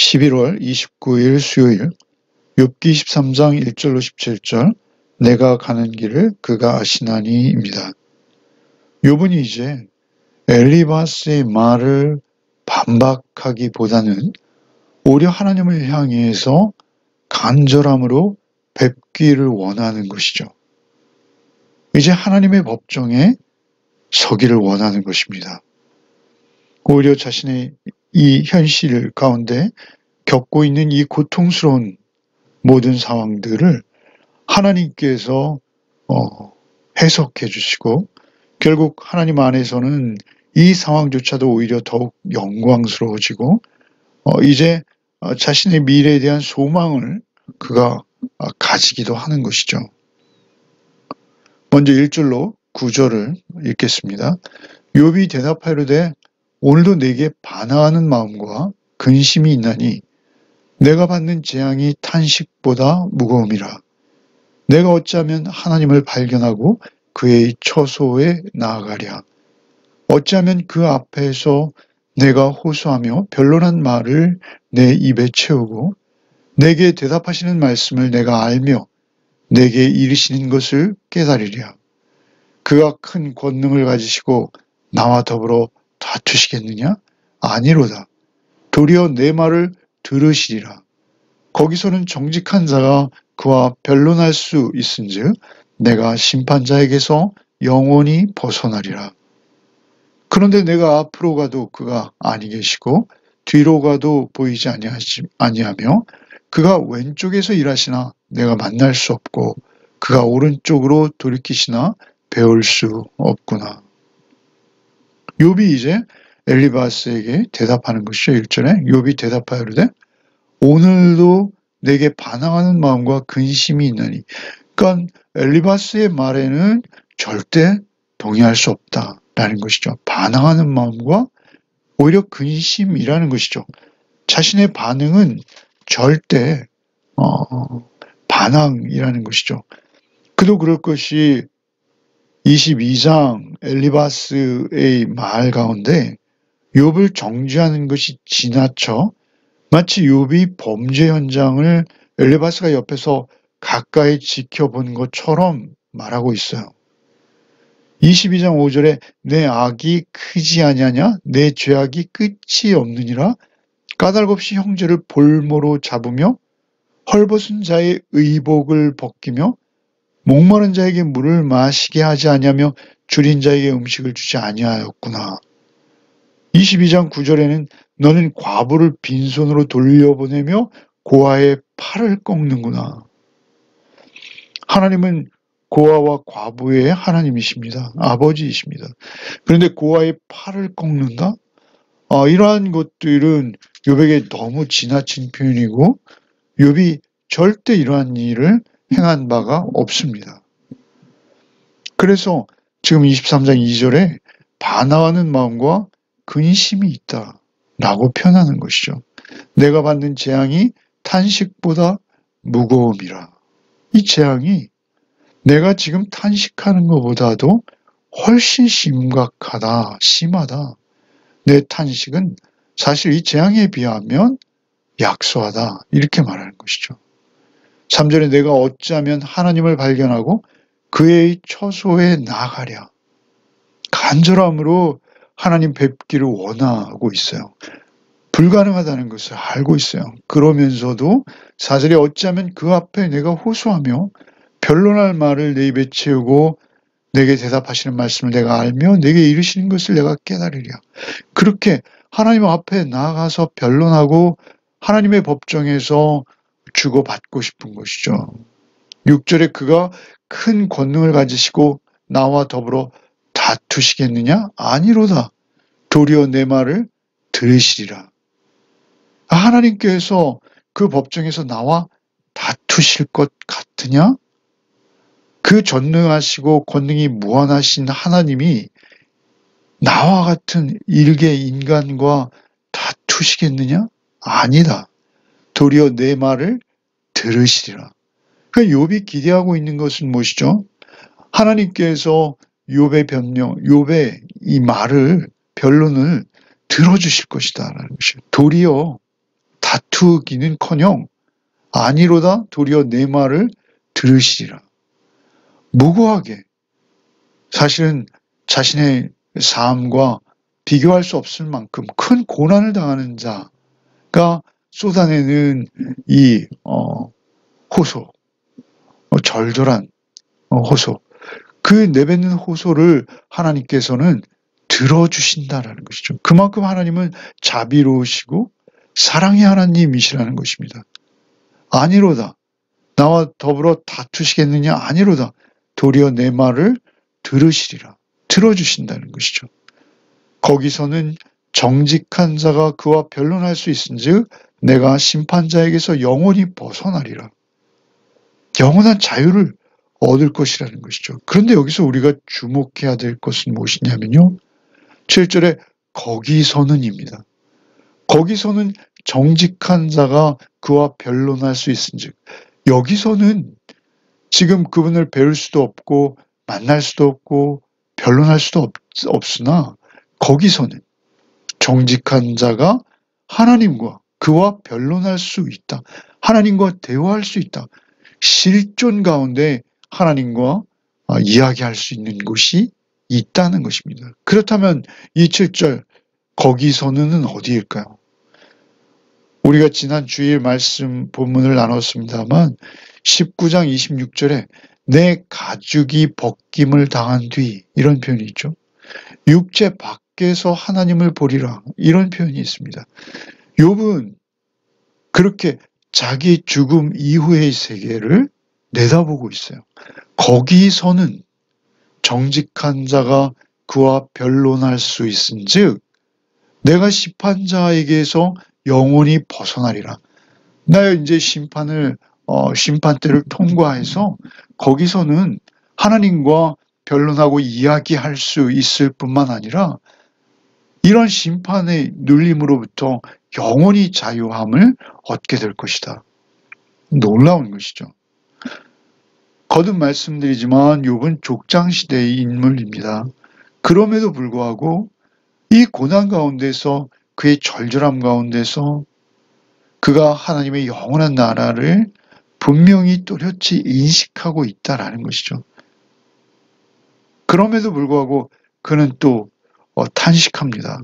11월 29일 수요일 욥기 23장 1절로 17절 내가 가는 길을 그가 아시나니입니다. 욥은 이제 엘리바스의 말을 반박하기보다는 오히려 하나님을 향해서 간절함으로 뵙기를 원하는 것이죠. 이제 하나님의 법정에 서기를 원하는 것입니다. 오히려 자신의 이 현실 가운데 겪고 있는 이 고통스러운 모든 상황들을 하나님께서 해석해 주시고 결국 하나님 안에서는 이 상황조차도 오히려 더욱 영광스러워지고 이제 자신의 미래에 대한 소망을 그가 가지기도 하는 것이죠. 먼저 1절로 9절을 읽겠습니다. 욥이 대답하이르되 오늘도 내게 반항하는 마음과 근심이 있나니 내가 받는 재앙이 탄식보다 무거움이라. 내가 어찌하면 하나님을 발견하고 그의 처소에 나아가랴. 어찌하면 그 앞에서 내가 호소하며 변론한 말을 내 입에 채우고 내게 대답하시는 말씀을 내가 알며 내게 이르시는 것을 깨달으랴. 그가 큰 권능을 가지시고 나와 더불어 다투시겠느냐? 아니로다. 도리어 내 말을 들으시리라. 거기서는 정직한 자가 그와 변론할 수 있은즉 내가 심판자에게서 영원히 벗어나리라. 그런데 내가 앞으로 가도 그가 아니 계시고 뒤로 가도 보이지 아니하며 그가 왼쪽에서 일하시나 내가 만날 수 없고 그가 오른쪽으로 돌이키시나 배울 수 없구나. 욥이 이제 엘리바스에게 대답하는 것이죠. 1절에 욥이 대답하여르되 오늘도 내게 반항하는 마음과 근심이 있나니. 그러니까 엘리바스의 말에는 절대 동의할 수 없다라는 것이죠. 반항하는 마음과 오히려 근심이라는 것이죠. 자신의 반응은 절대 반항이라는 것이죠. 그도 그럴 것이 22장 엘리바스의 말 가운데 욥을 정죄하는 것이 지나쳐 마치 욥이 범죄 현장을 엘리바스가 옆에서 가까이 지켜본 것처럼 말하고 있어요. 22장 5절에 내 악이 크지 아니하냐? 내 죄악이 끝이 없느니라? 까닭없이 형제를 볼모로 잡으며 헐벗은 자의 의복을 벗기며 목마른 자에게 물을 마시게 하지 아니하며 줄인 자에게 음식을 주지 아니하였구나. 22장 9절에는 너는 과부를 빈손으로 돌려보내며 고아의 팔을 꺾는구나. 하나님은 고아와 과부의 하나님이십니다. 아버지이십니다. 그런데 고아의 팔을 꺾는다? 이러한 것들은 욥에게 너무 지나친 표현이고 욥이 절대 이러한 일을 행한 바가 없습니다. 그래서 지금 23장 2절에 반항하는 마음과 근심이 있다라고 표현하는 것이죠. 내가 받는 재앙이 탄식보다 무거움이라. 이 재앙이 내가 지금 탄식하는 것보다도 훨씬 심각하다, 심하다. 내 탄식은 사실 이 재앙에 비하면 약소하다. 이렇게 말하는 것이죠. 3절에 내가 어찌하면 하나님을 발견하고 그의 처소에 나아가랴. 간절함으로 하나님 뵙기를 원하고 있어요. 불가능하다는 것을 알고 있어요. 그러면서도 4절에 어찌하면 그 앞에 내가 호소하며 변론할 말을 내 입에 채우고 내게 대답하시는 말씀을 내가 알며 내게 이르시는 것을 내가 깨달으랴. 그렇게 하나님 앞에 나아가서 변론하고 하나님의 법정에서 주고받고 싶은 것이죠. 6절에 그가 큰 권능을 가지시고 나와 더불어 다투시겠느냐? 아니로다. 도리어 내 말을 들으시리라. 하나님께서 그 법정에서 나와 다투실 것 같으냐? 그 전능하시고 권능이 무한하신 하나님이 나와 같은 일개 인간과 다투시겠느냐? 아니다. 도리어 내 말을 들으시리라. 그러니까 욥이 기대하고 있는 것은 무엇이죠? 하나님께서 욥의 이 말을 변론을 들어주실 것이다라는 것이죠. 도리어 다투기는커녕 아니로다 도리어 내 말을 들으시리라. 무고하게 사실은 자신의 삶과 비교할 수 없을 만큼 큰 고난을 당하는 자가 쏟아내는 이 호소, 절절한 호소, 그 내뱉는 호소를 하나님께서는 들어주신다라는 것이죠. 그만큼 하나님은 자비로우시고 사랑의 하나님이시라는 것입니다. 아니로다. 나와 더불어 다투시겠느냐? 아니로다. 도리어 내 말을 들으시리라. 들어주신다는 것이죠. 거기서는 정직한 자가 그와 변론할 수 있은즉 내가 심판자에게서 영원히 벗어나리라. 영원한 자유를 얻을 것이라는 것이죠. 그런데 여기서 우리가 주목해야 될 것은 무엇이냐면요. 7절에 거기서는입니다. 거기서는 정직한 자가 그와 변론할 수 있은즉, 여기서는 지금 그분을 배울 수도 없고 만날 수도 없고 변론할 수도 없으나 거기서는 정직한 자가 하나님과 그와 변론할 수 있다. 하나님과 대화할 수 있다. 실존 가운데 하나님과 이야기할 수 있는 곳이 있다는 것입니다. 그렇다면 이 7절 거기서는 어디일까요? 우리가 지난 주일 말씀 본문을 나눴습니다만 19장 26절에 내 가죽이 벗김을 당한 뒤 이런 표현이 있죠. 육체 밖에서 하나님을 보리라 이런 표현이 있습니다. 욥은 그렇게 자기 죽음 이후의 세계를 내다보고 있어요. 거기서는 정직한 자가 그와 변론할 수 있은즉 내가 심판자에게서 영원히 벗어나리라. 나 이제 심판대를 통과해서 거기서는 하나님과 변론하고 이야기할 수 있을 뿐만 아니라 이런 심판의 눌림으로부터 영원히 자유함을 얻게 될 것이다. 놀라운 것이죠. 거듭 말씀드리지만 욥은 족장시대의 인물입니다. 그럼에도 불구하고 이 고난 가운데서 그의 절절함 가운데서 그가 하나님의 영원한 나라를 분명히 또렷이 인식하고 있다라는 것이죠. 그럼에도 불구하고 그는 또 탄식합니다.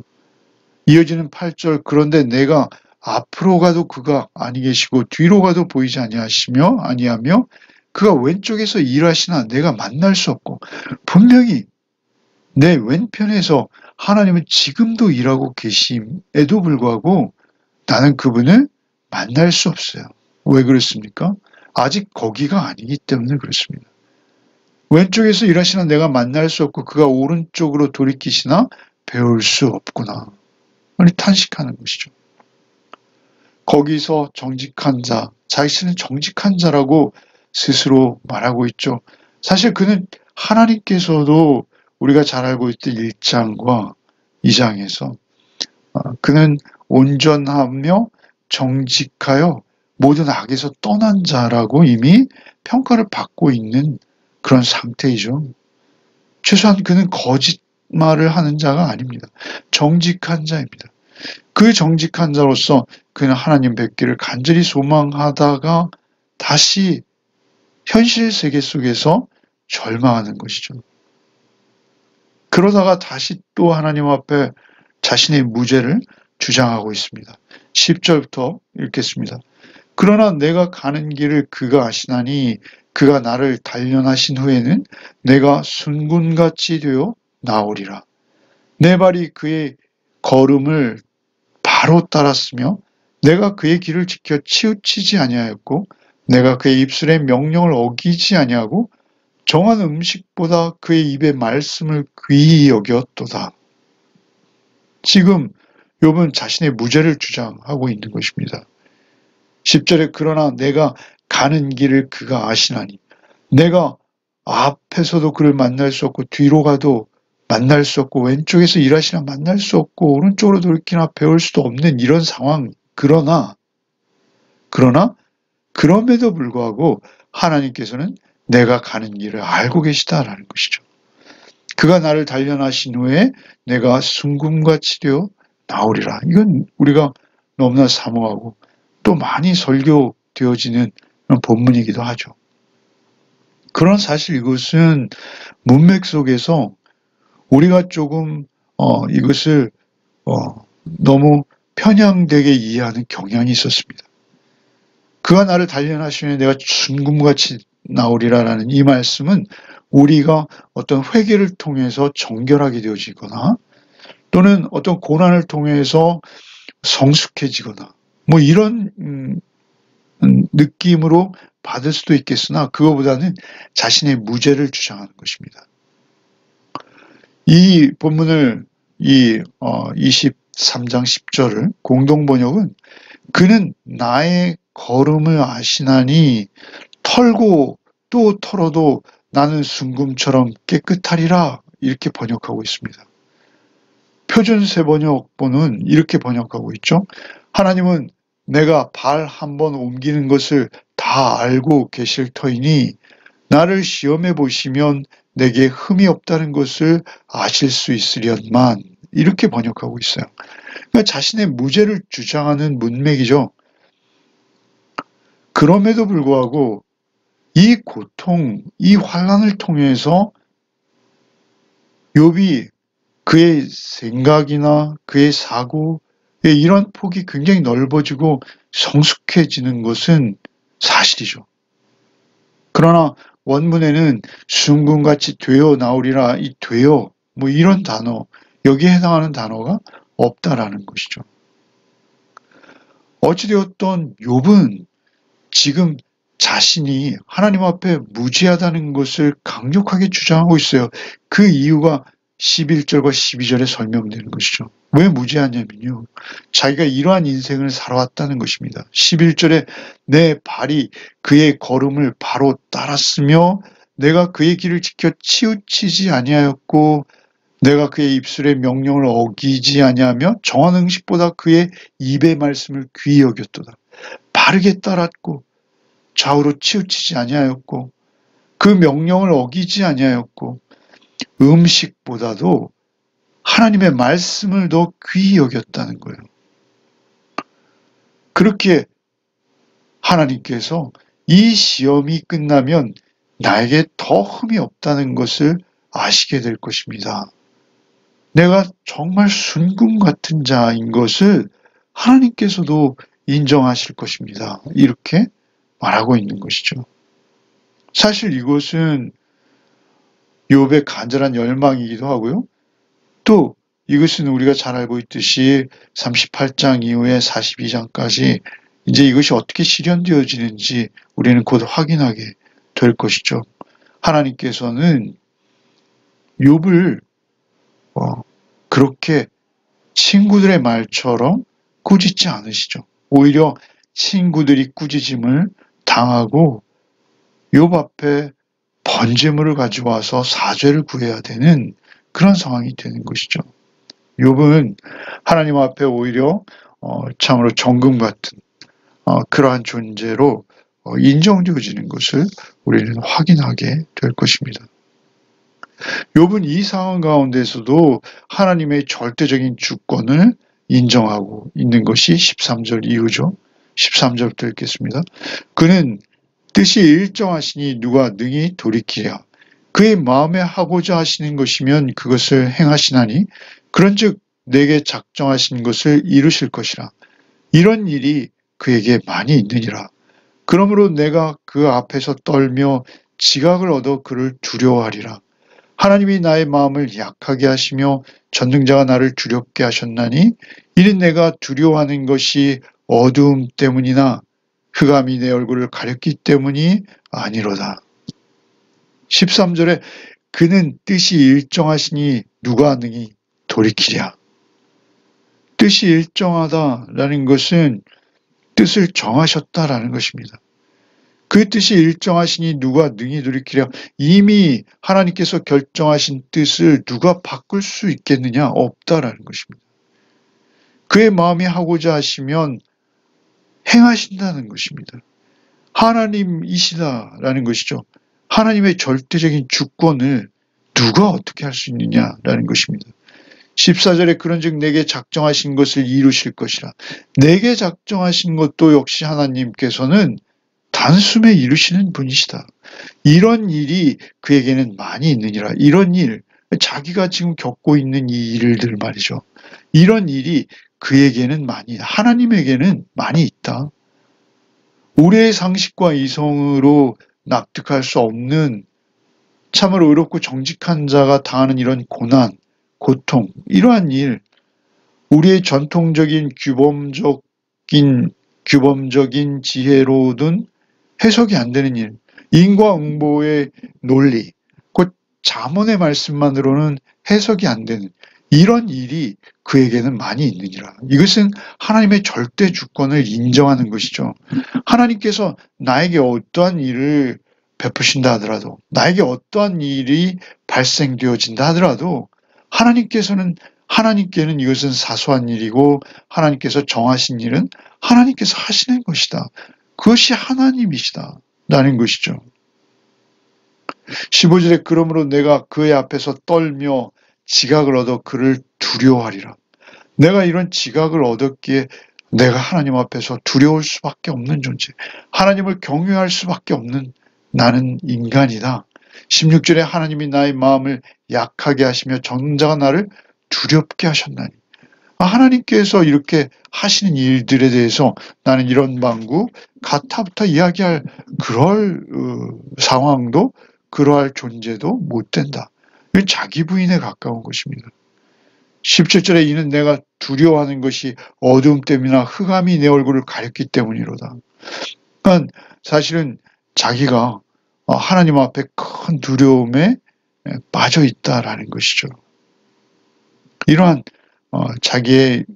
이어지는 8절 그런데 내가 앞으로 가도 그가 아니 계시고 뒤로 가도 보이지 아니하며 그가 왼쪽에서 일하시나 내가 만날 수 없고 분명히 내 왼편에서 하나님은 지금도 일하고 계심에도 불구하고 나는 그분을 만날 수 없어요. 왜 그렇습니까? 아직 거기가 아니기 때문에 그렇습니다. 왼쪽에서 일하시나 내가 만날 수 없고 그가 오른쪽으로 돌이키시나 배울 수 없구나. 아니 탄식하는 것이죠. 거기서 정직한 자, 자신은 정직한 자라고 스스로 말하고 있죠. 사실 그는 하나님께서도 우리가 잘 알고 있던 1장과 2장에서 그는 온전하며 정직하여 모든 악에서 떠난 자라고 이미 평가를 받고 있는 그런 상태이죠. 최소한 그는 거짓말을 하는 자가 아닙니다. 정직한 자입니다. 그 정직한 자로서 그는 하나님 뵙기를 간절히 소망하다가 다시 현실 세계 속에서 절망하는 것이죠. 그러다가 다시 또 하나님 앞에 자신의 무죄를 주장하고 있습니다. 10절부터 읽겠습니다. 그러나 내가 가는 길을 그가 아시나니 그가 나를 단련하신 후에는 내가 순군같이 되어 나오리라. 내 발이 그의 걸음을 바로 따랐으며 내가 그의 길을 지켜 치우치지 아니하였고 내가 그의 입술의 명령을 어기지 아니하고 정한 음식보다 그의 입의 말씀을 귀히 여겼도다. 지금 욥은 자신의 무죄를 주장하고 있는 것입니다. 10절에 그러나 내가 가는 길을 그가 아시나니 내가 앞에서도 그를 만날 수 없고 뒤로 가도 만날 수 없고 왼쪽에서 일하시나 만날 수 없고 오른쪽으로 돌이키나 배울 수도 없는 이런 상황. 그러나 그럼에도 불구하고 하나님께서는 내가 가는 길을 알고 계시다라는 것이죠. 그가 나를 단련하신 후에 내가 순금같이 되어 나오리라. 이건 우리가 너무나 사모하고 또 많이 설교되어지는 그런 본문이기도 하죠. 그런 사실 이것은 문맥 속에서 우리가 조금 이것을 너무 편향되게 이해하는 경향이 있었습니다. 그가 나를 단련하시면 내가 순금같이 나오리라라는 이 말씀은 우리가 어떤 회개를 통해서 정결하게 되어지거나 또는 어떤 고난을 통해서 성숙해지거나 뭐 이런 느낌으로 받을 수도 있겠으나 그거보다는 자신의 무죄를 주장하는 것입니다. 이 본문을 23장 10절을 공동번역은 그는 나의 걸음을 아시나니 털고 또 털어도 나는 순금처럼 깨끗하리라 이렇게 번역하고 있습니다. 표준 세번역본은 이렇게 번역하고 있죠. 하나님은 내가 발 한 번 옮기는 것을 다 알고 계실 터이니 나를 시험해 보시면 내게 흠이 없다는 것을 아실 수 있으련만 이렇게 번역하고 있어요. 그러니까 자신의 무죄를 주장하는 문맥이죠. 그럼에도 불구하고 이 고통, 이 환난을 통해서 욥이 그의 생각이나 그의 사고의 이런 폭이 굉장히 넓어지고 성숙해지는 것은 사실이죠. 그러나 원문에는 순금같이 되어 나오리라 이 되어 뭐 이런 단어 여기에 해당하는 단어가 없다라는 것이죠. 어찌되었던 욥은 지금 자신이 하나님 앞에 무죄하다는 것을 강력하게 주장하고 있어요. 그 이유가 11절과 12절에 설명되는 것이죠. 왜 무죄하냐면요. 자기가 이러한 인생을 살아왔다는 것입니다. 11절에 내 발이 그의 걸음을 바로 따랐으며 내가 그의 길을 지켜 치우치지 아니하였고 내가 그의 입술의 명령을 어기지 아니하며 정한 음식보다 그의 입의 말씀을 귀히 여겼도다. 바르게 따랐고 좌우로 치우치지 아니하였고 그 명령을 어기지 아니하였고 음식보다도 하나님의 말씀을 더 귀히 여겼다는 거예요. 그렇게 하나님께서 이 시험이 끝나면 나에게 더 흠이 없다는 것을 아시게 될 것입니다. 내가 정말 순금 같은 자인 것을 하나님께서도 인정하실 것입니다. 이렇게 말하고 있는 것이죠. 사실 이것은 욥의 간절한 열망이기도 하고요. 또 이것은 우리가 잘 알고 있듯이 38장 이후에 42장까지 이제 이것이 어떻게 실현되어지는지 우리는 곧 확인하게 될 것이죠. 하나님께서는 욥을 그렇게 친구들의 말처럼 꾸짖지 않으시죠. 오히려 친구들이 꾸짖음을 당하고 욥 앞에 번제물을 가져와서 사죄를 구해야 되는 그런 상황이 되는 것이죠. 욥은 하나님 앞에 오히려 참으로 정금 같은 그러한 존재로 인정되어지는 것을 우리는 확인하게 될 것입니다. 욥은 이 상황 가운데서도 하나님의 절대적인 주권을 인정하고 있는 것이 13절 이후죠. 13절부터 읽겠습니다. 그는 뜻이 일정하시니 누가 능히 돌이키랴. 그의 마음에 하고자 하시는 것이면 그것을 행하시나니 그런즉 내게 작정하신 것을 이루실 것이라. 이런 일이 그에게 많이 있느니라. 그러므로 내가 그 앞에서 떨며 지각을 얻어 그를 두려워하리라. 하나님이 나의 마음을 약하게 하시며 전능자가 나를 두렵게 하셨나니 이는 내가 두려워하는 것이 어두움 때문이나 흑암이 내 얼굴을 가렸기 때문이 아니로다. 13절에 그는 뜻이 일정하시니 누가 능히 돌이키랴. 뜻이 일정하다라는 것은 뜻을 정하셨다라는 것입니다. 그 뜻이 일정하시니 누가 능히 돌이키랴. 이미 하나님께서 결정하신 뜻을 누가 바꿀 수 있겠느냐? 없다라는 것입니다. 그의 마음이 하고자 하시면 행하신다는 것입니다. 하나님이시다라는 것이죠. 하나님의 절대적인 주권을 누가 어떻게 할 수 있느냐라는 것입니다. 14절에 그런즉 내게 작정하신 것을 이루실 것이라. 내게 작정하신 것도 역시 하나님께서는 단숨에 이루시는 분이시다. 이런 일이 그에게는 많이 있느니라. 이런 일, 자기가 지금 겪고 있는 이 일들 말이죠. 이런 일이 그에게는 많이, 하나님에게는 많이 있다. 우리의 상식과 이성으로 납득할 수 없는 참으로 의롭고 정직한 자가 당하는 이런 고난, 고통, 이러한 일, 우리의 전통적인 규범적인 지혜로든 해석이 안 되는 일, 인과응보의 논리, 곧 잠언의 말씀만으로는 해석이 안 되는 이런 일이 그에게는 많이 있느니라. 이것은 하나님의 절대 주권을 인정하는 것이죠. 하나님께서 나에게 어떠한 일을 베푸신다 하더라도, 나에게 어떠한 일이 발생되어진다 하더라도 하나님께는 이것은 사소한 일이고 하나님께서 정하신 일은 하나님께서 하시는 것이다. 그것이 하나님이시다. 라는 것이죠. 15절에 그러므로 내가 그의 앞에서 떨며 지각을 얻어 그를 두려워하리라. 내가 이런 지각을 얻었기에 내가 하나님 앞에서 두려울 수밖에 없는 존재, 하나님을 경외할 수밖에 없는 나는 인간이다. 16절에 하나님이 나의 마음을 약하게 하시며 정자가 나를 두렵게 하셨나니. 하나님께서 이렇게 하시는 일들에 대해서 나는 이런 방구 가타부터 이야기할 그럴 상황도 그러할 존재도 못 된다. 이건 자기 부인에 가까운 것입니다. 17절에 이는 내가 두려워하는 것이 어두움 때문이나 흑암이 내 얼굴을 가렸기 때문이로다. 그러니까 사실은 자기가 하나님 앞에 큰 두려움에 빠져 있다라는 것이죠. 이러한 자기의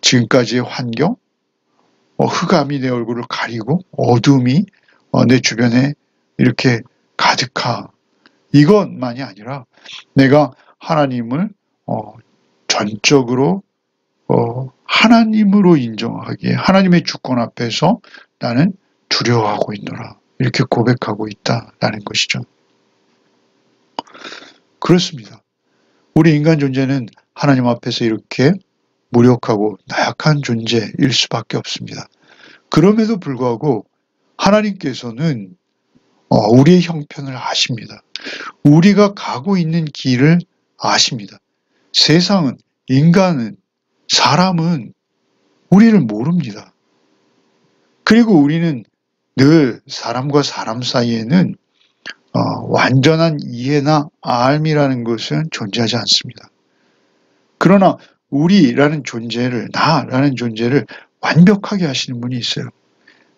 지금까지의 환경, 흑암이 내 얼굴을 가리고 어둠이 내 주변에 이렇게 가득하. 이것만이 아니라 내가 하나님을 전적으로 하나님으로 인정하기에 하나님의 주권 앞에서 나는 두려워하고 있노라. 이렇게 고백하고 있다라는 것이죠. 그렇습니다. 우리 인간 존재는 하나님 앞에서 이렇게 무력하고 나약한 존재일 수밖에 없습니다. 그럼에도 불구하고 하나님께서는 우리의 형편을 아십니다. 우리가 가고 있는 길을 아십니다. 세상은, 인간은, 사람은 우리를 모릅니다. 그리고 우리는 늘 사람과 사람 사이에는 완전한 이해나 알미라는 것은 존재하지 않습니다. 그러나 우리라는 존재를, 나라는 존재를 완벽하게 하시는 분이 있어요.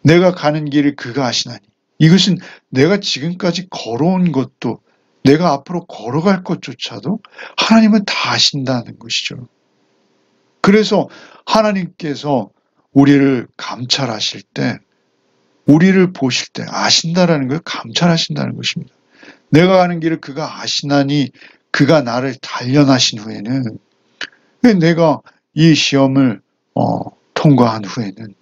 내가 가는 길을 그가 아시나니. 이것은 내가 지금까지 걸어온 것도, 내가 앞으로 걸어갈 것조차도 하나님은 다 아신다는 것이죠. 그래서 하나님께서 우리를 감찰하실 때, 우리를 보실 때 아신다라는 걸 감찰하신다는 것입니다. 내가 가는 길을 그가 아시나니 그가 나를 단련하신 후에는, 내가 이 시험을 통과한 후에는,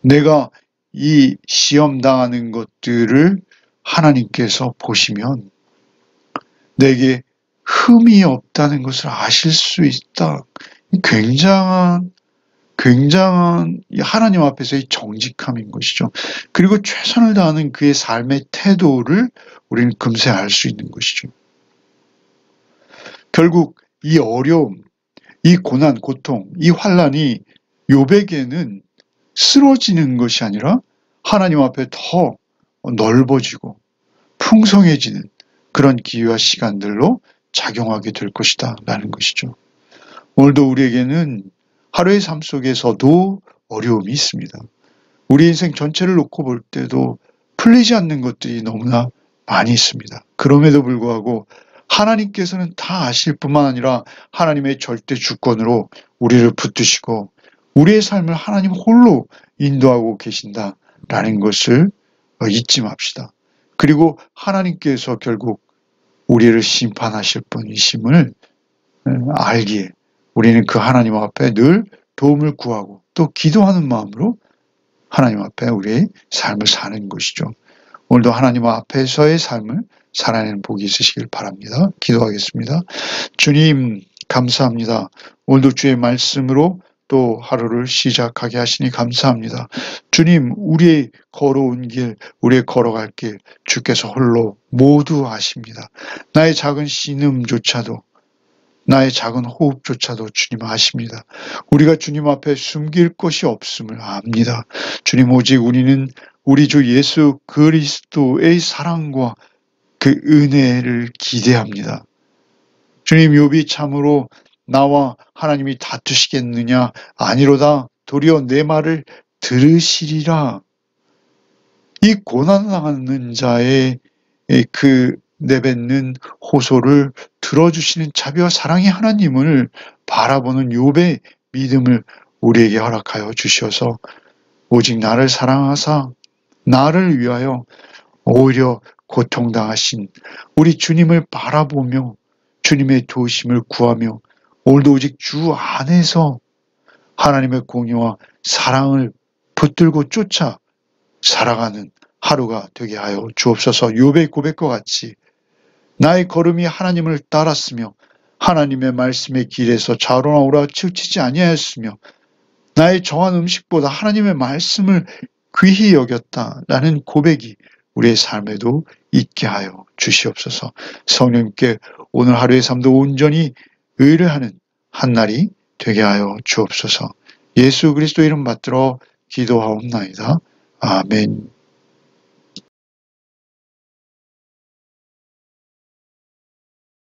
내가 이 시험 당하는 것들을 하나님께서 보시면 내게 흠이 없다는 것을 아실 수 있다. 굉장한 하나님 앞에서의 정직함인 것이죠. 그리고 최선을 다하는 그의 삶의 태도를 우리는 금세 알 수 있는 것이죠. 결국 이 어려움, 이 고난, 고통, 이 환난이 욥에게는 쓰러지는 것이 아니라 하나님 앞에 더 넓어지고 풍성해지는 그런 기회와 시간들로 작용하게 될 것이다 라는 것이죠. 오늘도 우리에게는 하루의 삶 속에서도 어려움이 있습니다. 우리 인생 전체를 놓고 볼 때도 풀리지 않는 것들이 너무나 많이 있습니다. 그럼에도 불구하고 하나님께서는 다 아실 뿐만 아니라 하나님의 절대 주권으로 우리를 붙드시고 우리의 삶을 하나님 홀로 인도하고 계신다라는 것을 잊지 맙시다. 그리고 하나님께서 결국 우리를 심판하실 분이심을 알기에 우리는 그 하나님 앞에 늘 도움을 구하고 또 기도하는 마음으로 하나님 앞에 우리의 삶을 사는 것이죠. 오늘도 하나님 앞에서의 삶을 살아내는 복이 있으시길 바랍니다. 기도하겠습니다. 주님, 감사합니다. 오늘도 주의 말씀으로 또 하루를 시작하게 하시니 감사합니다. 주님, 우리의 걸어온 길, 우리의 걸어갈 길 주께서 홀로 모두 아십니다. 나의 작은 신음조차도, 나의 작은 호흡조차도 주님 아십니다. 우리가 주님 앞에 숨길 것이 없음을 압니다. 주님, 오직 우리는 우리 주 예수 그리스도의 사랑과 그 은혜를 기대합니다. 주님, 욥이 참으로 나와 하나님이 다투시겠느냐? 아니로다. 도리어 내 말을 들으시리라. 이 고난당하는 자의 그 내뱉는 호소를 들어주시는 자비와 사랑의 하나님을 바라보는 욥의 믿음을 우리에게 허락하여 주셔서 오직 나를 사랑하사 나를 위하여 오히려 고통당하신 우리 주님을 바라보며 주님의 도우심을 구하며 오늘도 오직 주 안에서 하나님의 공의와 사랑을 붙들고 쫓아 살아가는 하루가 되게 하여 주옵소서. 욥의 고백과 같이 나의 걸음이 하나님을 따랐으며 하나님의 말씀의 길에서 좌로나 우로나 치우치지 아니하였으며 나의 정한 음식보다 하나님의 말씀을 귀히 여겼다라는 고백이 우리의 삶에도 있게 하여 주시옵소서. 성령님께 오늘 하루의 삶도 온전히 의뢰하는 한 날이 되게 하여 주옵소서. 예수 그리스도 이름 받들어 기도하옵나이다. 아멘.